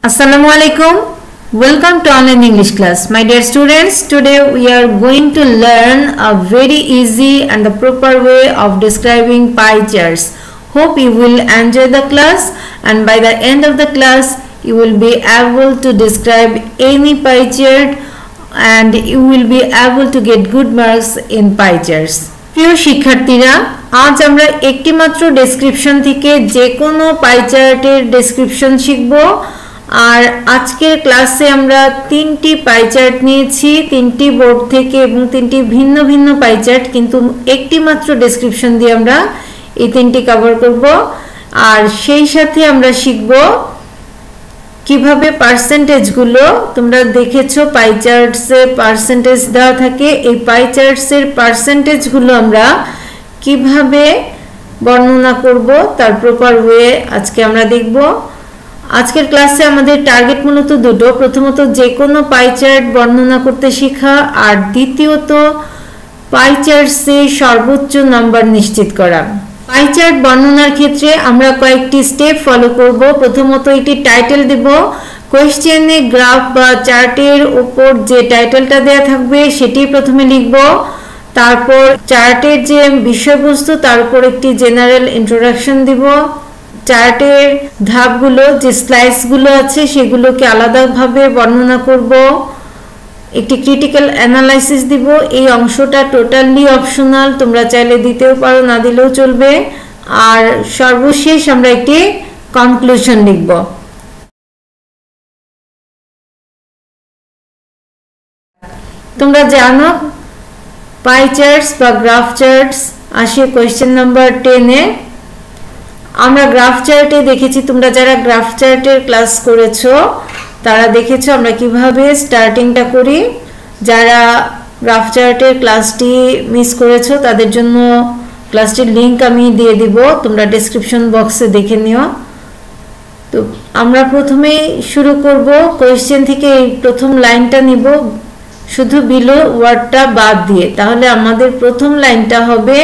Assalamu alaikum. Welcome to online English class. My dear students, today we are going to learn a very easy and the proper way of describing pie charts. Hope you will enjoy the class, and by the end of the class you will be able to describe any pie chart and you will be able to get good marks in pie charts. প্রিয় শিক্ষার্থীরা, আজ আমরা একটি মাত্র description থেকে যে কোনো পাই চার্টের ডেসক্রিপশন শিখব। আর আজকের ক্লাসে আমরা তিনটি পাই চার্ট নিয়েছি, তিনটি বোর্ড থেকে এবং তিনটি ভিন্ন ভিন্ন পাই চার্ট, কিন্তু একটি মাত্র ডেসক্রিপশন দিয়ে আমরা এই তিনটি কভার করব। আর সেই সাথে আমরা শিখব কিভাবে পার্সেন্টেজগুলো, তোমরা দেখেছো পাই চার্টসে পার্সেন্টেজ দেওয়া থাকে, এই পাই চার্টসের পার্সেন্টেজগুলো আমরা কিভাবে বর্ণনা করব তার প্রপার ওয়ে আজকে আমরা দেখব। আজকের ক্লাসে আমাদের টার্গেট মূলত দুটো, প্রথমত যে কোনো পাই চার্ট বর্ণনা করতে শেখা, আর দ্বিতীয়ত পাই চার্টসে সর্বোচ্চ নাম্বার নিশ্চিত করা। পাই চার্ট বর্ণনার ক্ষেত্রে আমরা কয়েকটি স্টেপ ফলো করব। প্রথমত একটি টাইটেল দেব, কোয়েশ্চেনে গ্রাফ বা চার্টের উপর যে টাইটেলটা দেয়া থাকবে সেটি প্রথমে লিখব, তারপর চার্টের যে বিষয়বস্তু তার উপর একটি জেনারেল ইন্ট্রোডাকশন দিব, চার্টের ধাপগুলো যে স্লাইসগুলো আছে সেগুলোকে আলাদাভাবে বর্ণনা করব, একটি ক্রিটিক্যাল অ্যানালাইসিস দিব। এই অংশটা টোটালি অপশনাল, তোমরা চাইলে দিতেও পারো, না দিলেও চলবে। আর সর্বশেষ আমরা একটি কনক্লুশন লিখব। তোমরা জানো পাই চার্টস বা গ্রাফ চার্টস আসে কোয়েশ্চেন নাম্বার 10-এ। আমরা গ্রাফ চার্টে দেখেছি, তোমরা যারা গ্রাফ চার্টের ক্লাস করেছো তারা দেখেছো আমরা কিভাবে স্টার্টিংটা করি। যারা গ্রাফ চার্টের ক্লাসটি মিস করেছো তাদের জন্য ক্লাসটির লিংক আমি দিয়ে দিব, তোমরা ডেসক্রিপশন বক্সে দেখে নিও। তো আমরা প্রথমেই শুরু করব কোয়েশ্চেন থেকে, এই প্রথম লাইনটা নিব শুধু বিলো ওয়ার্ডটা বাদ দিয়ে। তাহলে আমাদের প্রথম লাইনটা হবে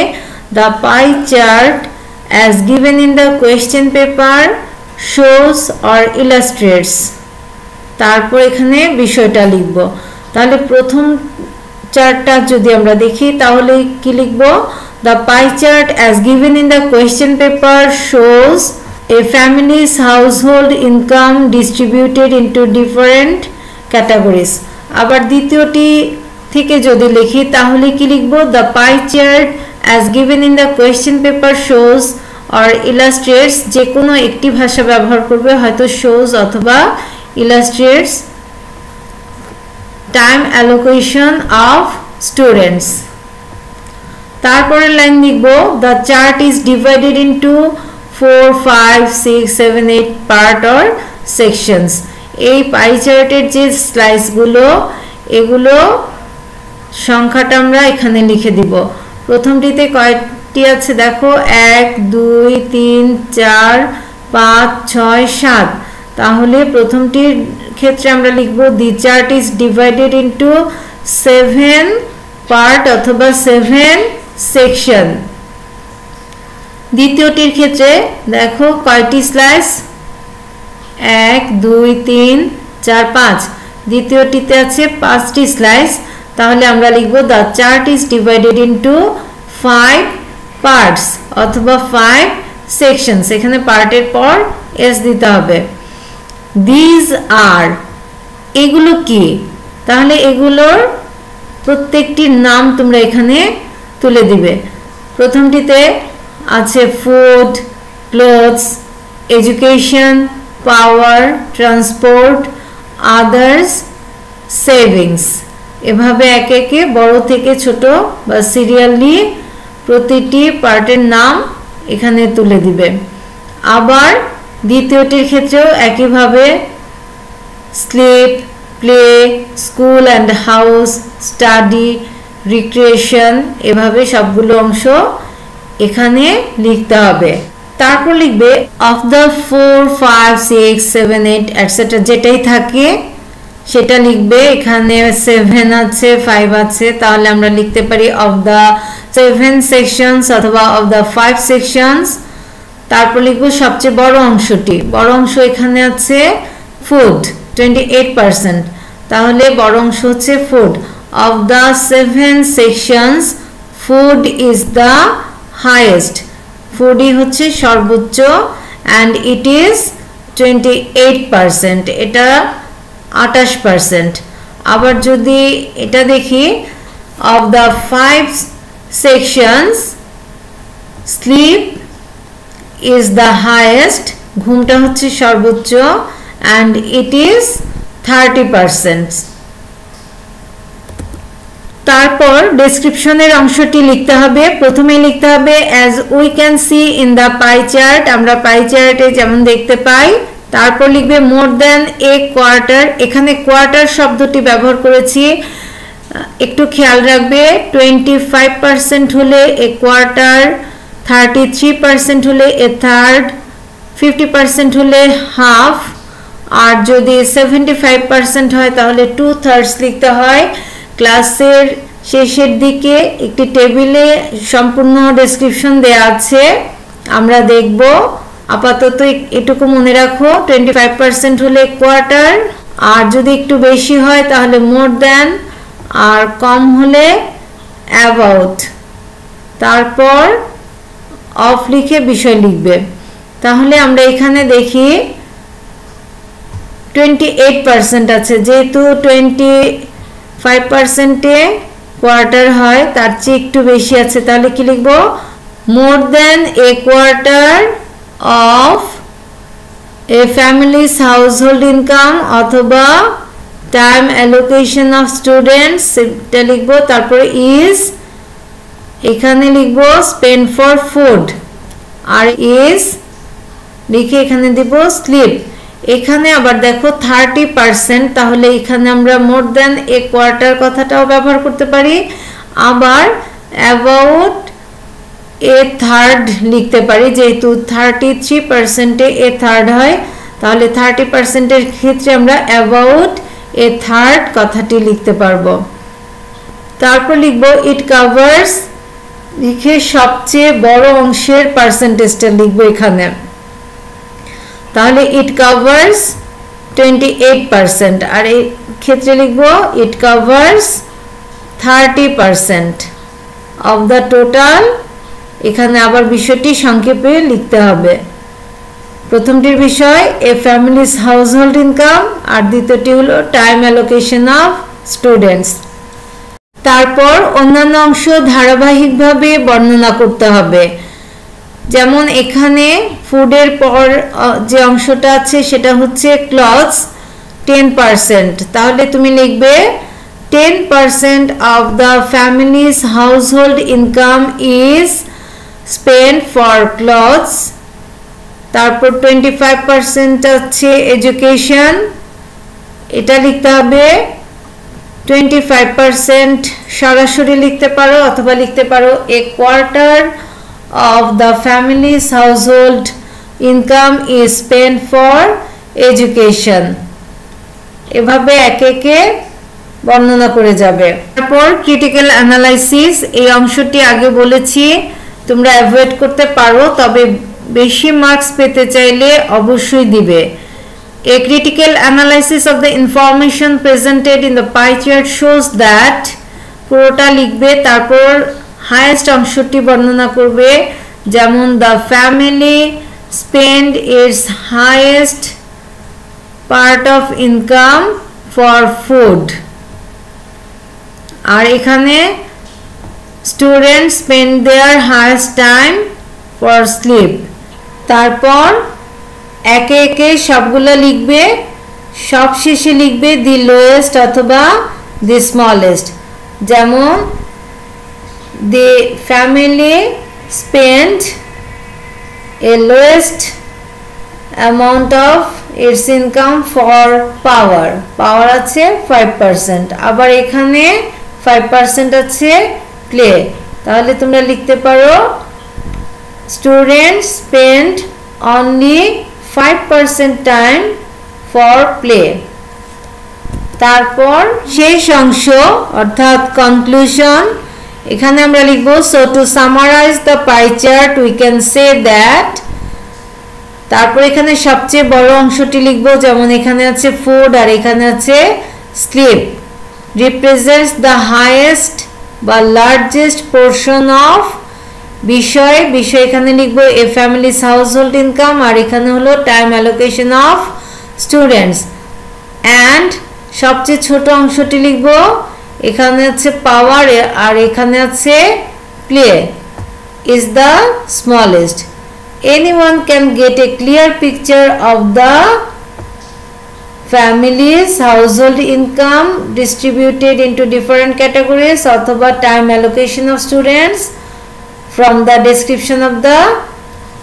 the pie chart as given in the question paper shows or illustrates, তারপর এখানে বিষয়টা লিখব। তাহলে প্রথম চার্টটা যদি আমরা দেখি তাহলে কি লিখব, the pie chart as given in the question paper shows a family's household income distributed into different categories। আবার দ্বিতীয়টি থেকে যদি লিখি তাহলে কি লিখব, the pie chart as given in the question paper shows or illustrates, যে কোনো একটি ভাষা ব্যবহার করবে, হয়তো shows অথবা illustrates time allocation of students। তারপরের লাইন লিখব, the chart is divided into 4, 5, 6, 7, 8 part or sections। এই পাই চার্টের যে স্লাইসগুলো এগুলো সংখ্যাটা আমরা এখানে লিখে দিব। প্রথমটিতে কয়টি আছে দেখো, 1, 2, 3, 4, 5, 6, 7। তাহলে প্রথমটির ক্ষেত্রে আমরা লিখব the chart is divided into 7 part অথবা 7 সেকশন। দ্বিতীয়টির ক্ষেত্রে দেখো কয়টি স্লাইস, 1, 2, 3, 4, 5। দ্বিতীয়টিতে আছে 5টি স্লাইস, তাহলে আমরা লিখব the chart is divided into 5 parts অথবা 5 সেকশনস। এখানে পার্টের পর এস দিতে হবে। দিস আর, এগুলো কি, তাহলে এগুলোর প্রত্যেকটির নাম তোমরা এখানে তুলে দিবে। প্রথমটিতে আছে ফুড, ক্লোথস, এডুকেশন, পাওয়ার, ট্রান্সপোর্ট, আদার্স, সেভিংস। এভাবে একে একে বড় থেকে ছোট বা সিরিয়ালি প্রতিটি পার্টের নাম এখানে তুলে দিবে। আবার দ্বিতীয়টির ক্ষেত্রেও একইভাবে sleep, play, school and house, study, recreation, এভাবে সবগুলো অংশ এখানে লিখতে হবে। তারপর লিখবে অফ দ্য 4, 5, 6, 7, 8 এটসেট্রা, যেটাই থাকে সেটা লিখবে। এখানে 7 আছে, 5 আছে, তাহলে আমরা লিখতে পারি অফ দ্য 7 সেকশনস অথবা অফ দ্য 5 সেকশনস। তারপর লিখব সবচেয়ে বড় অংশটি, বড় অংশ এখানে আছে food 28%, তাহলে বড় অংশ হচ্ছে food. Of the 7 sections, food is the highest. Food হচ্ছে সর্বোচ্চ and it is 28%, এটা 28%. আবার যদি এটা দেখি, of the 5 sections, sleep is the highest, ঘুমটা হচ্ছে সর্বোচ্চ and it is 30%. তারপর ডেসক্রিপশনের অংশটি লিখতে হবে। প্রথমে লিখতে হবে as we can see in the pie chart, আমরা পাই চার্টে যেমন দেখতে পাই। তারপর লিখবে more than a quarter, এখানে কোয়ার্টার শব্দটি ব্যবহার করেছি, একটু খেয়াল রাখবে। 25% হলে a quarter, 33% হলে a third, 50% হলে half, আর যদি 75% হয় তাহলে 2/3 লিখতে হয়। ক্লাসের শেষের দিকে একটি টেবিলে সম্পূর্ণ ডেসক্রিপশন দেয়া আছে, আমরা দেখব। আপাতত এটুকু মনে রাখো, 25% হলে কোয়ার্টার, আর যদি একটু বেশি হয় তাহলে মোর দ্যান, আর কম হলে অ্যাবাউট। তারপর অফ লিখে বিষয় লিখবে। তাহলে আমরা এখানে দেখি 28% আছে, যেহেতু 25%-এ কোয়ার্টার হয়, তার চেয়ে একটু বেশি আছে, তাহলে কি লিখব? More than a quarter of a families household income অথবা টাইম অ্যালোকেশন অফ স্টুডেন্টস, এটা লিখব। তারপরে ইজ, এখানে লিখব স্পেন্ড ফর ফুড, আর ইজ লিখে এখানে দিব স্লিপ। এখানে আবার দেখো 30%, তাহলে এখানে আমরা মোর দ্যান এ কোয়ার্টার কথাটাও ব্যবহার করতে পারি, আবার অ্যাবাউট এ থার্ড লিখতে পারি, যেহেতু 33%-এ এ থার্ড হয়, তাহলে 30%-এর ক্ষেত্রে আমরা অ্যাবাউট এ থার্ড কথাটি লিখতে পারবো। তারপর লিখবো ইট কাভার্স, লিখে সবচেয়ে বড় অংশের পার্সেন্টেজটা লিখবো এখানে, তাহলে ইট কাভার্স 28%, আর এই ক্ষেত্রে লিখবো ইট কাভার্স 30% অফ দ্য টোটাল। এখানে আবার বিষয়টি সংক্ষেপে লিখতে হবে। প্রথমটির বিষয় এ ফ্যামিলিজ হাউসহোল্ড ইনকাম, আর দ্বিতীয়টি হলো টাইম অ্যালোকেশন অফ স্টুডেন্টস। তারপর অন্যান্য অংশ ধারাবাহিকভাবে বর্ণনা করতে হবে। যেমন এখানে ফুডের পর যে অংশটা আছে সেটা হচ্ছে ক্লথস 10%, তাহলে তুমি লিখবে 10% of the family's household income is spent for clothes. তারপর 25% হচ্ছে এডুকেশন, এটা লিখতে হবে 25%, সরাসরি লিখতে পারো অথবা লিখতে পারো a quarter of the family's household income is spent for education. এভাবে একে একে বর্ণনা করে যাবে। তারপর ক্রিটিক্যাল অ্যানালাইসিস, এই অংশটি আগে বলেছি তোমরা অ্যাভয়েড করতে পারো, তবে বেশি মার্কস পেতে চাইলে অবশ্যই দিবে। A critical analysis of the information presented in the pie chart shows that, পুরোটা লিখবে, তারপর হাইয়েস্ট অংশটি বর্ণনা করবে, যেমন the family spend its highest part of income for food, আর এখানে students spend their highest time for sleep। তারপর একে একে সবগুলো লিখবে, সব শেষে লিখবে the lowest অথবা the smallest, যেমন the family spent a lowest amount of its income for power, power আছে 5%, আবার এখানে 5% আছে প্লে, তাহলে তোমরা লিখতে পারো students spend only 5% time for play। তারপর শেষ অংশ অর্থাৎ কনক্লুশন, এখানে আমরা লিখব so to summarize the pie chart we can say that তারপর এখানে সবচেয়ে বড় অংশটি লিখব, যেমন এখানে আছে ফুড আর এখানে আছে স্লিপ, রিপ্রেজেন্টস দ্য হাইয়েস্ট বা লার্জেস্ট পোরশন অফ বিষয় এখানে লিখব এ ফ্যামিলিজ হাউসহোল্ড ইনকাম, আর এখানে হলো time allocation of students. And সবচেয়ে ছোট অংশটি লিখব, এখানে আছে পাওয়ার আর এখানে আছে play, is the smallest. Anyone can get a clear picture of the family's household income distributed into different categories অথবা time allocation of students from the description of the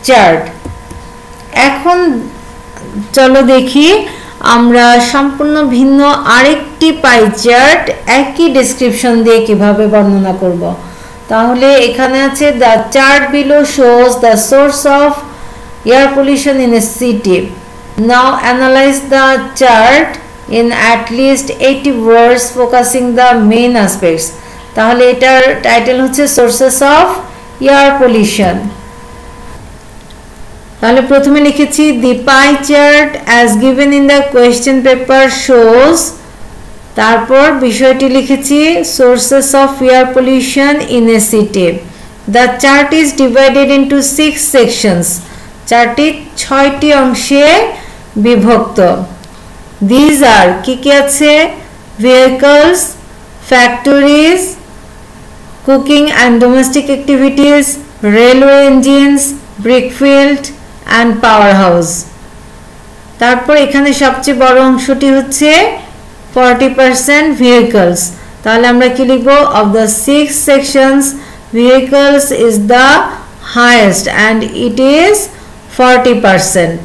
chart. এখন চলো দেখি আমরা সম্পূর্ণ ভিন্ন আরেকটি পাই চার্ট একই description দিয়ে কিভাবে বর্ণনা করব। তাহলে এখানে আছে the chart below shows the source of air pollution in a city. Now analyze the chart in at least 80 words focusing the main aspects. তাহলে এটার টাইটেল হচ্ছে sources of air pollution. তাহলে প্রথমে লিখেছি the pie chart as given in the question paper shows, তারপর বিষয়টি লিখেছি sources of air pollution in a city. The chart is divided into 6 sections. চারটি 6টি অংশে বিভক্ত। These are কি কি আছে? Vehicles, factories, cooking and domestic activities, railway engines, brickfield and powerhouse. তারপর এখানে সবচেয়ে বড় অংশটি হচ্ছে 40% vehicles. তাহলে আমরা কি লিখব? Of the 6 sections, vehicles is the highest and it is 40%.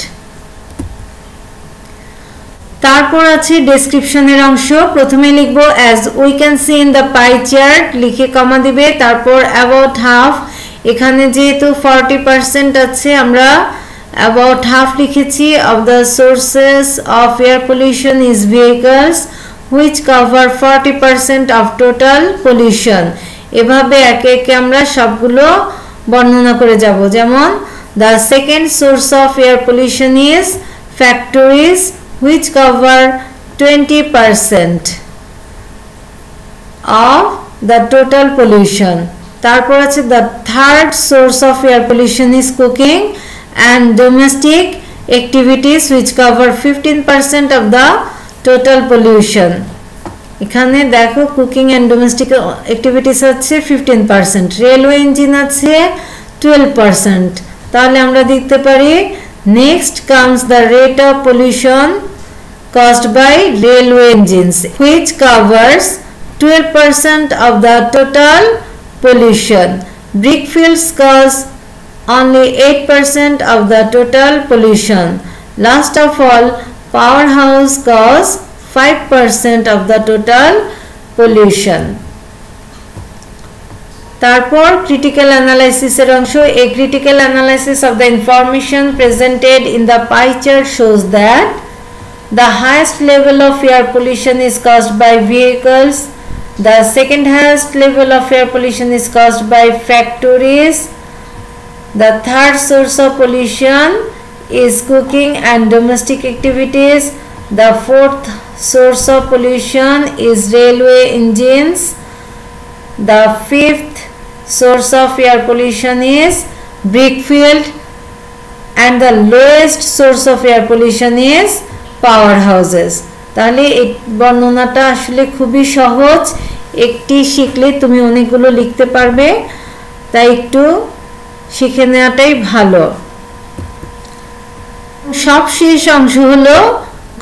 তারপর আছে ডেসক্রিপশনের অংশ। প্রথমে লিখব as we can see in the pie chart, লিখে কমা দিবে, তারপর about half, এখানে যেহেতু 40% আছে আমরা about half লিখেছি of the sources of air pollution is vehicles which cover 40% of total pollution. এভাবে একে একে আমরা সবগুলো বর্ণনা করে যাব। যেমন the second source of air pollution is factories which cover 20% of the total pollution. তারপর আছে the third source of air pollution is cooking and domestic activities which cover 15% of the total pollution. এখানে দেখো cooking and domestic activities আছে 15%, railway engine আছে 12%। তাহলে আমরা দেখতে পারি next comes the rate of pollution caused by railway engines which covers 12% of the total pollution. Brickfields cause only 8% of the total pollution. Last of all, powerhouse cause 5% of the total pollution. তারপর critical analysis এর অংশ। A critical analysis of the information presented in the pie chart shows that the highest level of air pollution is caused by vehicles, the second highest level of air pollution is caused by factories, the third source of pollution is cooking and domestic activities, the fourth source of pollution is railway engines, the fifth source of air pollution is brickfield, and the lowest source of air pollution is powerhouses. তাহলে এই বর্ণনাটা আসলে খুবই সহজ, একটি শিখলে তুমি অনেকগুলো লিখতে পারবে, তাই একটু শিখে নেওয়াটাই ভালো। সবশেষ অংশ হলো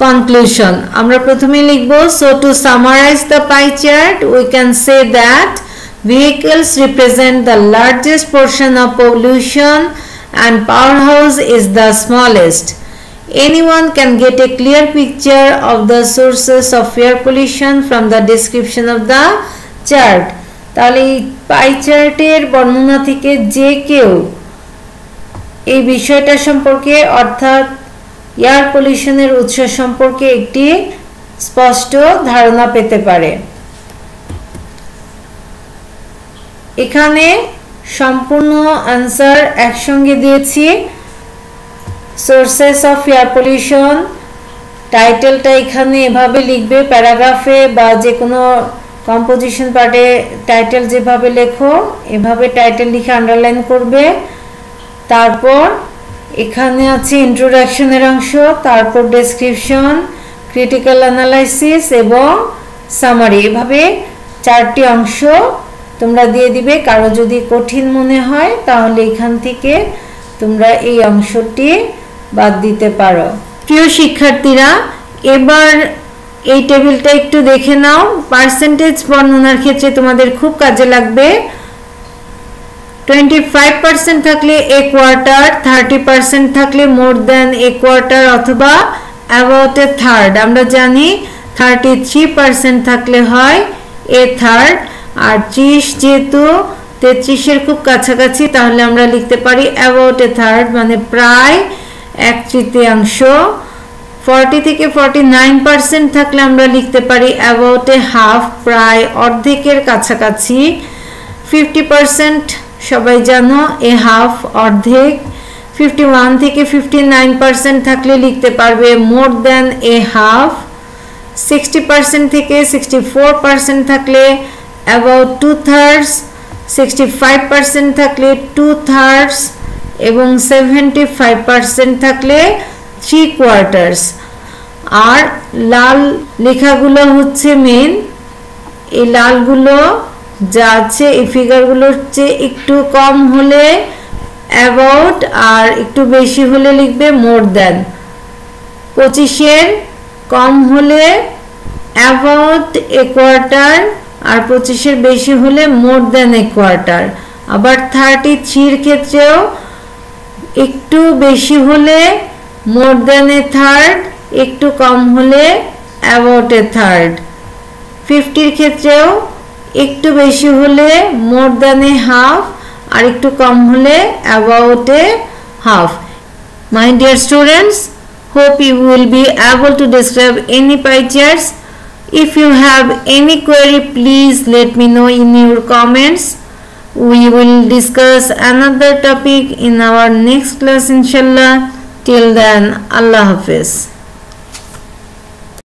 conclusion. আমরা প্রথমে লিখব so to summarize the pie chart we can say that vehicles represent the largest portion of pollution and powerhouse is the smallest. Anyone can get a clear picture of the sources of air pollution from the description of the chart. তাহলে পাই চার্টের বর্ণনা থেকে যে কেউ এই বিষয়টা সম্পর্কে অর্থাৎ এয়ার পলিউশনের উৎস সম্পর্কে একটি স্পষ্ট ধারণা পেতে পারে। এখানে সম্পূর্ণ आंसर একসঙ্গে দিয়েছি। সোর্সেস অফ এয়ার পলিউশন, টাইটেলটা এখানে এভাবে লিখবে, প্যারাগ্রাফে বা যে কোনো কম্পোজিশন পার্টে টাইটেল যেভাবে লেখো এভাবে টাইটেল লিখে আন্ডারলাইন করবে। তারপর এখানে আছে ইন্ট্রোডাকশনের অংশ, তারপর ডেসক্রিপশন, ক্রিটিক্যাল অ্যানালাইসিস এবং সামারি, এভাবে 4টি অংশ তোমরা দিয়ে দিবে। কারো যদি কঠিন মনে হয় তাহলে এখান থেকে তোমরা এই অংশটি বাদ দিতে পারো। প্রিয় শিক্ষার্থীরা, এবার এই টেবিলটা একটু দেখে নাও। পার্সেন্টেজ বর্ণনার ক্ষেত্রে তোমাদের খুব কাজে লাগবে। 25% থাকলে এ কোয়ার্টার, 30% থাকলে মোর দ্যান এ কোয়ার্টার অথবা অ্যাবাউট এ থার্ড। আমরা জানি 33% থাকলে হয় এ থার্ড, আর 30 যেহেতু 33-এর খুব কাছাকাছি তাহলে আমরা লিখতে পারি অ্যাবাউট এ থার্ড, মানে প্রায় 1/3। 40 থেকে 49% থাকলে আমরা লিখতে পারি অ্যাবাউট এ হাফ, প্রায় অর্ধেকের কাছাকাছি। 50% সবাই জানো এ হাফ, অর্ধেক। 51 থেকে 59% থাকলে লিখতে পারবে মোর দ্যান এ হাফ। 60% থেকে 64% থাকলে অ্যাবাউট 2/3, 65% থাকলে 2/3 এবং 75% থাকলে 3/4। আর লাল লেখাগুলো হচ্ছে মেন। এই লালগুলো যা আছে এই ফিগারগুলোর চেয়ে একটু কম হলে অ্যাবাউট, আর একটু বেশি হলে লিখবে মোর দ্যান। 25-এর কম হলে অ্যাবাউট এ কোয়ার্টার, আর 25-এর বেশি হলে মোর দ্যান এ কোয়ার্টার। আবার 33-এর ক্ষেত্রেও একটু বেশি হলে মোর দ্যান এ থার্ড, একটু কম হলে অ্যাবাউট এ থার্ড। 50-এর ক্ষেত্রেও একটু বেশি হলে মোর দ্যান এ হাফ, আর একটু কম হলে about a half. My dear students, hope you will be able to describe any pie charts. If you have any query, please let me know in your comments. We will discuss another topic in our next class, inshallah. Till then, Allah Hafiz.